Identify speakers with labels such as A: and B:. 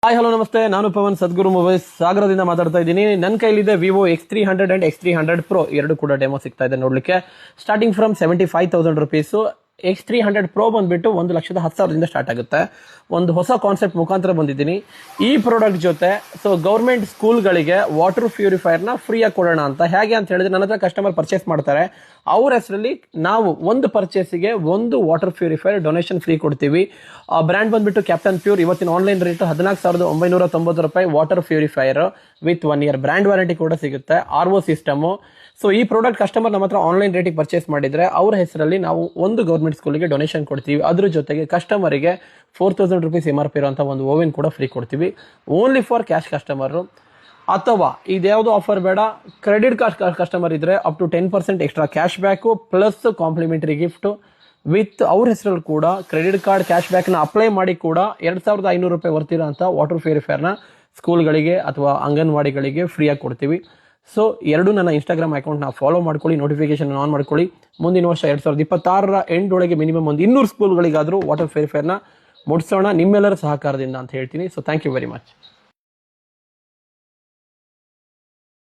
A: Hi hello ನಮಸ್ತೆ, ನಾನು ಪವನ್ ಸದ್ಗುರು mobiles ಸಾಗರದಿಂದ ಮಾತಾಡ್ತಾ ಇದ್ದೀನಿ. ನನ್ನ ಕೈಲಿದೆ Vivo X300 and X300 Pro ಎರಡು ಕೂಡ ಡೆಮೋ ಸಿಗ್ತಾ ಇದೆ ನೋಡ್ಲಿಕ್ಕೆ. Starting from 75,000 rupees. X300 Pro ಬಂದ್ಬಿಟ್ಟು 1,10,000 ಸ್ಟಾರ್ಟ್ ಆಗುತ್ತೆ. ಒಂದು ಹೊಸ ಕಾನ್ಸೆಪ್ಟ್ ಮುಖಾಂತರ ಬಂದಿದ್ದೀನಿ ಈ ಪ್ರಾಡಕ್ಟ್ ಜೊತೆ. ಸೊ ಗೌರ್ಮೆಂಟ್ ಸ್ಕೂಲ್ಗಳಿಗೆ ವಾಟರ್ ಪ್ಯೂರಿಫೈಯರ್ನ ಫ್ರೀಯಾಗಿ ಕೊಡೋಣ ಅಂತ. ಹೇಗೆ ಅಂತ ಹೇಳಿದ್ರೆ, ನನ್ನ ಹತ್ರ ಕಸ್ಟಮರ್ ಪರ್ಚೇಸ್ ಮಾಡ್ತಾರೆ, ಅವ್ರ ಹೆಸರಲ್ಲಿ ನಾವು ಒಂದು ಪರ್ಚೇಸಿಗೆ ಒಂದು ವಾಟರ್ ಪ್ಯೂರಿಫೈಯರ್ ಡೊನೇಷನ್ ಫ್ರೀ ಕೊಡ್ತೀವಿ. ಬ್ರ್ಯಾಂಡ್ ಬಂದ್ಬಿಟ್ಟು ಕ್ಯಾಪ್ಟನ್ ಪ್ಯೂರ್. ಇವತ್ತಿನ ಆನ್ಲೈನ್ ರೇಟ್ 14,990 ರೂಪಾಯಿ water purifier with 1 year brand warranty ಕೂಡ ಸಿಗುತ್ತೆ. RO system. ಸೊ ಈ ಪ್ರಾಡಕ್ಟ್ ಕಸ್ಟಮರ್ ನಮ್ಮ ಹತ್ರ ಆನ್ಲೈನ್ ರೇಟಿಗೆ ಪರ್ಚೇಸ್ ಮಾಡಿದ್ರೆ ಅವ್ರ ಹೆಸರಲ್ಲಿ ನಾವು ಒಂದು ಗೌರ್ಮೆಂಟ್ ಸ್ಕೂಲಿಗೆ ಡೊನೇಷನ್ ಕೊಡ್ತೀವಿ. ಅದ್ರ ಜೊತೆಗೆ ಕಸ್ಟಮರಿಗೆ 4,000 ರುಪೀಸ್ MRP ಇರುವಂಥ ಒಂದು ಓವೆನ್ ಕೂಡ ಫ್ರೀ ಕೊಡ್ತೀವಿ, ಓನ್ಲಿ ಫಾರ್ ಕ್ಯಾಶ್ ಕಸ್ಟಮರು. ಅಥವಾ ಇದ್ಯಾವುದು ಆಫರ್ ಬೇಡ, ಕ್ರೆಡಿಟ್ ಕಾರ್ಡ್ ಕಸ್ಟಮರ್ ಇದ್ರೆ up to 10% extra cash back plus complimentary gift with ಅವ್ರ ಹೆಸರಲ್ಲಿ ಕೂಡ ಕ್ರೆಡಿಟ್ ಕಾರ್ಡ್ ಕ್ಯಾಶ್ ಬ್ಯಾಕ್ನ ಅಪ್ಲೈ ಮಾಡಿ ಕೂಡ 2,500 ರೂಪಾಯಿ ವರ್ತಿರೋ ಅಂತ ವಾಟರ್ ಪ್ಯೂರಿಫೈಯರ್ನ ಸ್ಕೂಲ್ಗಳಿಗೆ ಅಥವಾ ಅಂಗನವಾಡಿಗಳಿಗೆ ಫ್ರೀಯಾಗಿ ಕೊಡ್ತೀವಿ. ಸೊ ಎರಡು ನನ್ನ ಇನ್ಸ್ಟಾಗ್ರಾಮ್ ಅಕೌಂಟ್ನ ಫಾಲೋ ಮಾಡ್ಕೊಳ್ಳಿ, ನೋಟಿಫಿಕೇಶನ್ ಆನ್ ಮಾಡ್ಕೊಳ್ಳಿ. ಮುಂದಿನ ವರ್ಷ 2026 ಎಂಡ್ ಒಳಗೆ ಮಿನಿಮಮ್ ಒಂದು 200 ಸ್ಕೂಲ್ಗಳಿಗಾದರೂ ವಾಟರ್ ಪ್ಯೂರಿಫೈಯರ್ನ ಮುಟ್ಸೋಣ ನಿಮ್ಮೆಲ್ಲರ ಸಹಕಾರದಿಂದ ಅಂತ ಹೇಳ್ತೀನಿ. So thank you very much.